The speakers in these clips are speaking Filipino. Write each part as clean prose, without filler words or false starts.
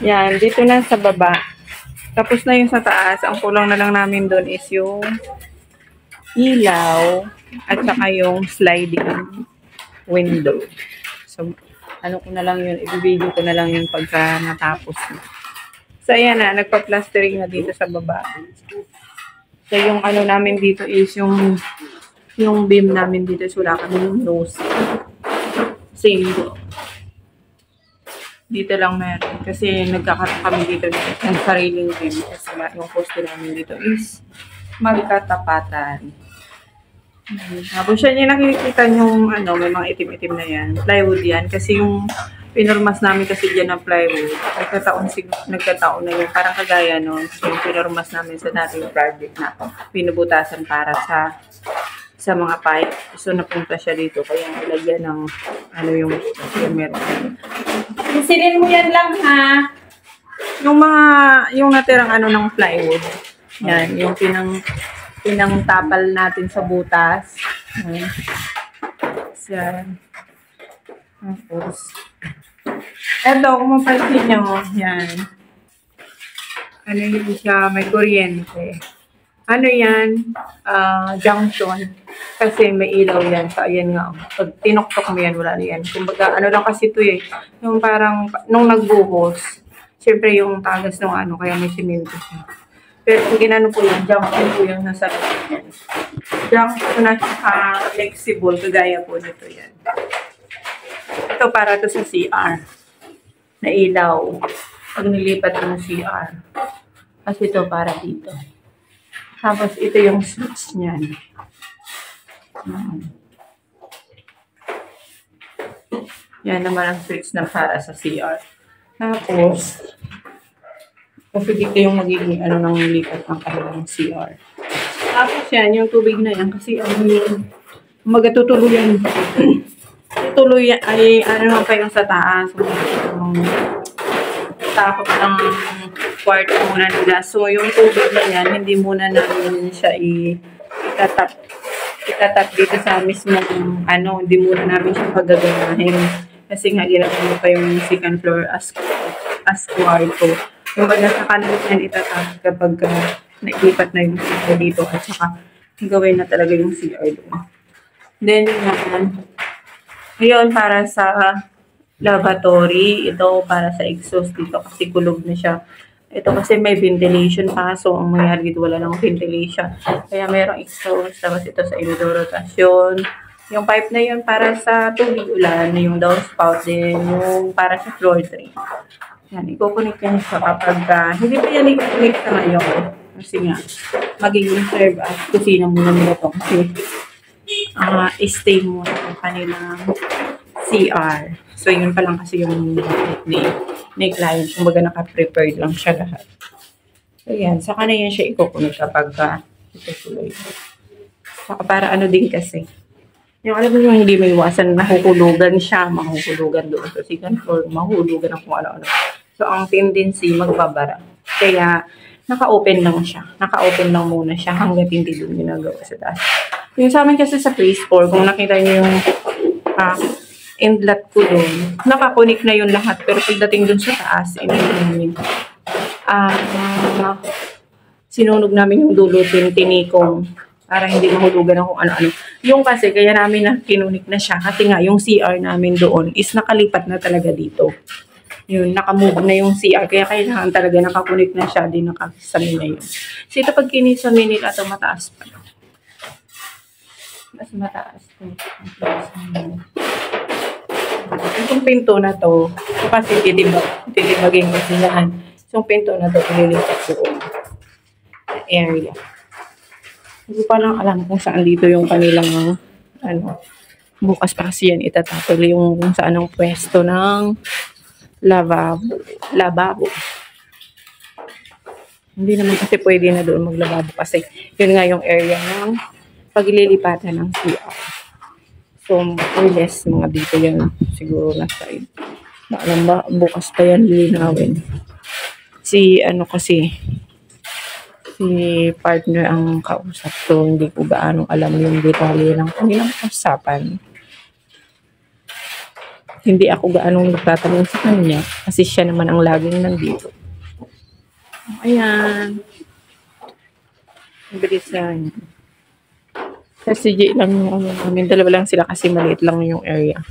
Yan, dito na sa baba. Tapos na yung sa taas. Ang kulang na lang namin doon is yung ilaw at saka yung sliding window. So, ano ko na lang yun, i-video ko na lang yung pagka natapos na. So, ayan na, nagpa-plastering na dito sa baba. So, yung ano namin dito is yung beam namin dito is wala kami yung nose. Same do. Dito lang meron. Kasi nagkakaroon kami dito ng sariling beam. Kasi yung poste namin dito is magkatapatan. Tapos siya niya nakikita yung ano, may mga itim-itim na yan. Plywood yan. Kasi yung pinormas namin kasi dyan ng plywood. Nagkataon na yun. Parang kagaya nun. So, yung pinormas namin sa dating project na pinubutasan para sa mga pipe. So, napunta siya dito. Kaya nilagyan ng ano yung meron. Isilin mo yan lang, ha? Yung natirang ano ng plywood. Yan, yung pinangtapal natin sa butas. Yan. Tapos, eto, kung mapansin nyo, yan. Ano yun siya, may kuryente. Ano yan? Junction. Kasi may ilaw yan. So, ayan nga. Pag tinoktok mo yan, wala na yan. Kumbaga, ano lang kasi ito eh. Yung parang, nung nagbuhos, syempre yung tagas ng ano, kaya may simento siya. Pero kung ginano po yan, junction po yung nasa yan. Junction na flexible, kagaya po nito yan. Ito para to sa CR. Na ilaw. Pag nilipat ng CR. Kasi ito para dito. Tapos ito yung switch niyan. Yan naman ang switch na para sa CR. Tapos, kasi dito yung magiging ano nang lipat ng kanilang CR. Tapos yan, yung tubig na yan. Kasi ano yung magatutuloy yan. Tuloy ay ano naman pa yung sa taas. Takot ng kwarto muna nila. So, yung tubig na yan, hindi muna namin siya itatap dito sa mismong ano, hindi muna namin siya pagaganahin. Kasi nga, ginagawa pa yung second floor as kwarto. Yung baga sa kanan yan itatap kapag nailipat na yung CR dito at saka gawin na talaga yung CR doon. Then, ngayon para sa lavatory, ito para sa exhaust dito kasi kulog na siya. Ito kasi may ventilation pa, so ang mangyari dito wala nang ventilation. Kaya mayroong exhaust, tapos ito sa indoor rotation. Yung pipe na yun para sa tubig ulan, yung downspout din, yung para sa floor drain. Yan, i-connect yan siya kapag hindi pa yan i-connect na ngayon. Kasi nga, magiging serve as kusina muna nila ito kasi stay muna ang kanilang CR. So, yun pa lang kasi yung ni client. Kumbaga, naka-prepared lang siya lahat. So, yan. Saka na yan siya i-connect kapag itutuloy. Saka para ano din kasi. Yung alam mo yung hindi may iwasan, nahuhulugan siya, mahuhulugan doon. So, second floor, mahulugan ang kung ano-ano. So, ang tendency, magbabara. Kaya, naka-open lang siya. Naka-open lang muna siya hanggang hindi doon ginagawa sa taas. Yung sa amin kasi sa pre-store, kung nakita niyo yung inlet ko doon, nakakunik na yun lahat. Pero pagdating doon sa taas, sinunog namin yung dulo, tinikong para hindi mahulugan ng kung ano-ano. Yung kasi, kaya namin na kinunik na siya. Kasi nga, yung CR namin doon is nakalipat na talaga dito. Yun, nakamove na yung CR. Kaya kailangan talaga nakakunik na siya. Di nakasami na yun. So, ito pag kinisami nila, ito mataas pa. Mas mataas. Itong pinto na to, kasi titibagin kasi yan. Itong pinto na to, ililipat doon. Area. Hindi pa lang alam kung saan dito yung kanilang, bukas pa kasi yan itatapol yung kung saan ang pwesto ng lababo. Hindi naman kasi pwede na doon maglababo kasi yun nga yung area ng paglilipatan ng CR. So, or less, mga dito yan siguro na side. Alam ba, bukas pa yan lilinawin. Si partner ang kausap. So, hindi ko gaano alam yung detalye ng kanilang usapan. Hindi ako gaanong nagtatanong sa kanya kasi siya naman ang laging nandito. Ayan. Bilis yan. Kasi J lang yung ano namin. Dalawa lang sila kasi maliit lang yung area.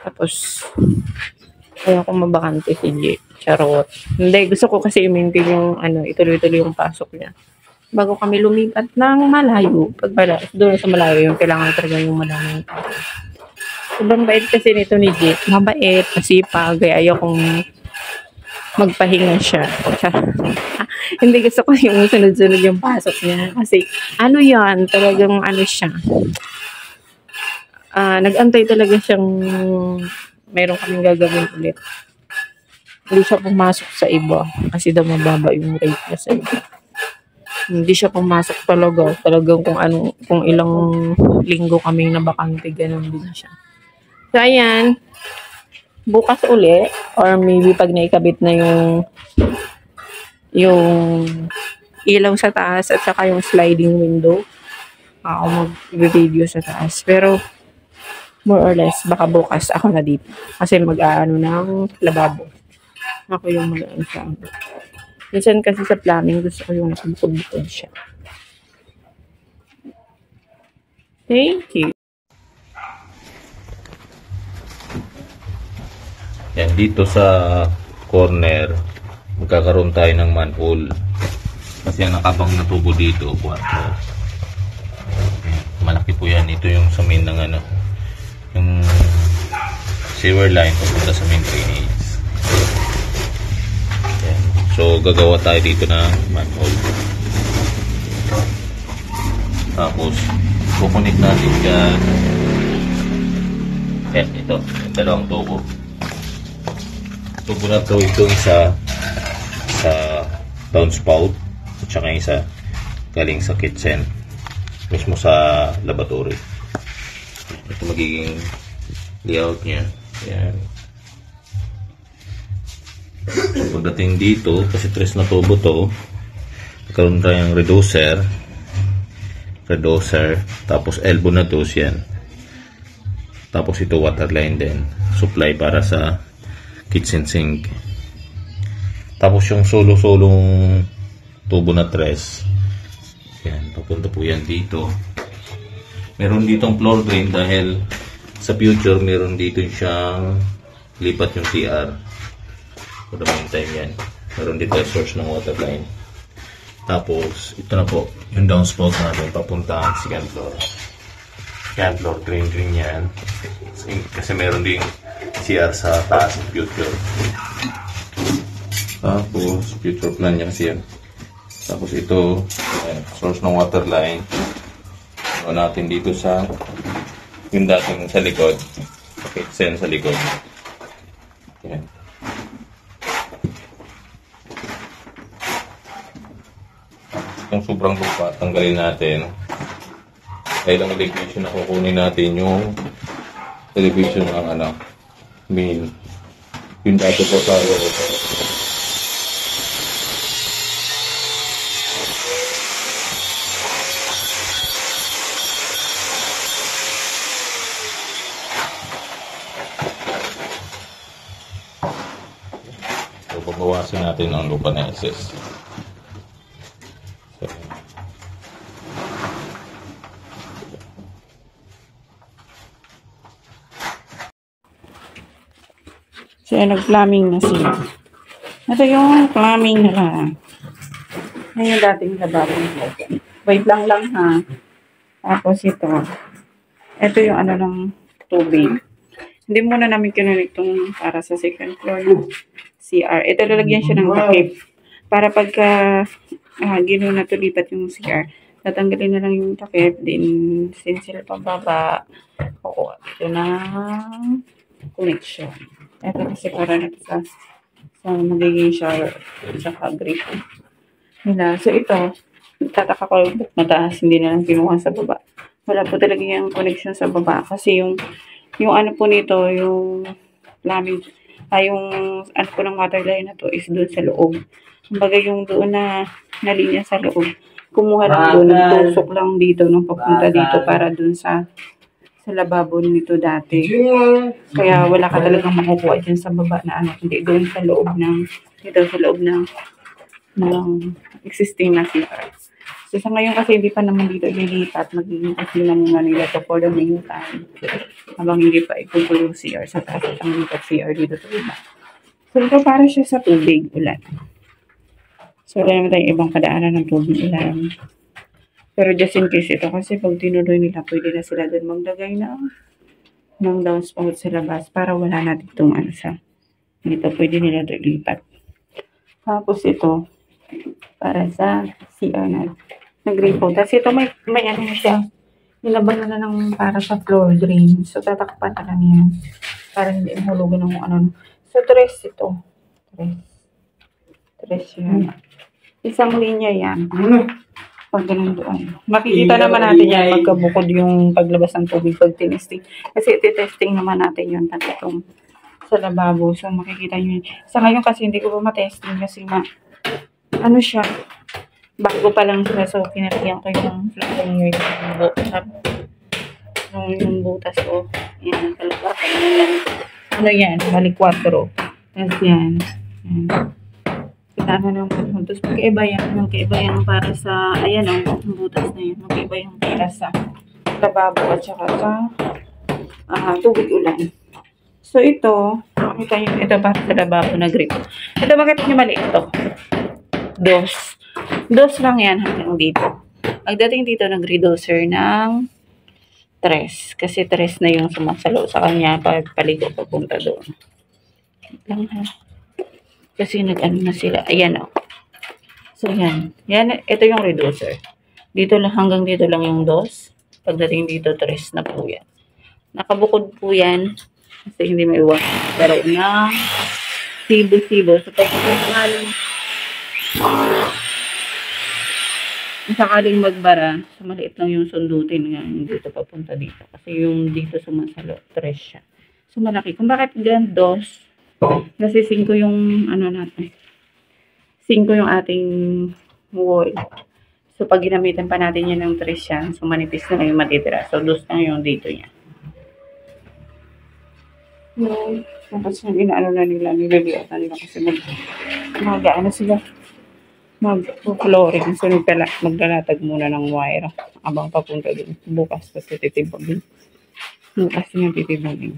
Tapos, kaya kung mabakante si J. Charot. Hindi, gusto ko kasi i-maintain yung ano, ituloy-tuloy yung pasok niya. Bago kami lumipat ng malayo. Pag doon sa malayo, yung kailangan talaga yung malamang tao. Sobrang bait kasi nito ni J. Mabait, masipag. Kaya ayaw kong magpahinga siya. Hindi, gusto ko yung sunod-sunod yung pasok niya. Kasi, ano yan, talagang ano siya. Nag-antay talaga siyang meron kaming gagawin ulit. Hindi siya pumasok sa iba. Kasi daw mababa yung rate niya sa iba. Hindi siya pumasok talaga. Talagang kung ilang linggo kaming nabakante, ganun din siya. So, ayan. Bukas uli, or maybe pag naikabit na yung ilaw sa taas at saka yung sliding window, ako mag-video sa taas. Pero more or less baka bukas ako na dito kasi mag-aano ng lababo. Ako yung mag-aano sa ano. Minsan kasi sa plumbing gusto ko yung nakabukod-bukod siya. Thank you. Yan, dito sa corner magkakaroon tayo ng manhole kasi ang nakabang na tubo dito 4. Malaki po yan. Ito yung sa main ng ano, yung sewer line papunta sa main drainage. Yan. So gagawa tayo dito ng manhole, tapos kukunik natin dyan. Yan, ito yung dalawang tubo na to. Ito isa sa downspout at saka isa galing sa kitchen mismo sa laboratory. Ito magiging layout nya. Yan. So, pagdating dito, kasi 3 na tubo to, nagkaroon tayong reducer, tapos elbow na to yan. Tapos ito water line din, supply para sa kitchen sink. Tapos yung solo-solong tubo na 3, yan, papunta po yan dito. Meron ditong floor drain dahil sa future meron dito siyang lipat yung CR. For the meantime yan, meron dito source ng water line. Tapos ito na po yung downspout natin papunta sa second floor. Second floor drain yan kasi meron ding CR sa taas ng future. Tapos future plan niya kasi yan. Tapos ito source ng water line. Ano natin dito sa yung dating sa likod. Okay, sa likod. Yan. Yung sobrang lupa, tanggalin natin. Dahil ang elevation na kukunin natin yung elevation ng ano, main. Yung dati po tayo. So, babawasan natin ang lupa na excess. So, nag-plumbing na sila. Ito yung plumbing nila. Ayan yung dating lababo. Wait lang ha. Tapos ito. Ito yung ano ng tubig. Hindi muna namin kinunik itong para sa second floor ng CR. Ito lalagyan siya ng takip. Para pagka ginawa na tulipat yung CR, tatanggalin na lang yung takip. Then, since sila pababa, kukuha ito ng connection. Ito kasi para na sa magiging shower sa grate nila. So ito, tataka ko mataas, hindi na lang kinuha sa baba. Wala po talaga yung connection sa baba kasi yung ano po nito, yung plumbing, yung ano po ng water line na to is doon sa loob. Kumbaga yung doon na linya sa loob, kumuha lang doon, tusok lang dito nung papunta dito para doon sa sa lababo nito dati. Kaya wala ka talagang makukuha dyan sa baba na ano, hindi doon sa loob ng, dito sa loob ng existing na CR. So sa ngayon kasi hindi pa naman dito ililipat, magiging kasi na muna nila to for the meantime. Habang hindi pa ikukulo yung CR sa taas at ang lipat CR dito sa iba. So ito para siya sa tubig, ulan. So wala naman tayong ibang kadaanan ng tubig, ulan. Pero just in case ito, kasi pag tinuloy nila, pwede na sila doon maglagay ng downspout sa labas para wala natin itong ano sa dito. Pwede nila doon lipat. Tapos ito, para sa CR na nag-repo. Tapos ito may ano siya, nilabang na ng para sa floor drain. So tatakpan na lang yan para hindi mahulugan ng ano. So tres ito. Tres yan. Isang linya yan. Pag ganun doon. Makikita naman natin yan magkabukod yung paglabas ng tubig pag tinesting. Kasi iti-testing naman natin yun pati itong sa lababo. So makikita nyo yun. Sa ngayon kasi hindi ko pa matesting kasi ano siya, bago pa lang siya. So pinalagyan ko yung flanger yung butas ko. Yan, talaga. Ano yan? Balik 4. Tapos yan. Kita na naman. Tapos magkaiba yan para sa, ayan o, butas na yan. Magkaiba yung para sa lababo at saka sa tubig ulan. So ito, makita nyo, ito para sa lababo na grip. Ito, bakit nyo mali ito? Dos lang yan hanggang dito. Pagdating dito, nag-reducer ng 3. Kasi 3 na yung sumasalo sa kanya paligo papunta doon. Lang ha. Kasi nag-ano na sila. Ayan o. So yan. Yan, ito yung reducer. Dito lang, hanggang dito lang yung 2. Pagdating dito, 3 na po yan. Nakabukod po yan. Kasi hindi may iwan. Pero na sibo-sibo. So pag sakaling magbara, so maliit lang yung sundutin nga dito papunta dito. Kasi yung dito sumasalo, 3 siya. So malaki. Kung bakit gan 2? Kasi 5 yung ano natin. 5 yung ating wall. So pag ginamitan pa natin yan ng 3 yan, so manipis na lang yung matitira. So 2 lang yung dito niya. No, tapos yung inaano na nila, nililiot na nila kasi mag-ano sila. Mag-flooring. So maglalatag muna ng wire. Abang papunta din. Bukas kasi titibagin. Bukas yung titibagin.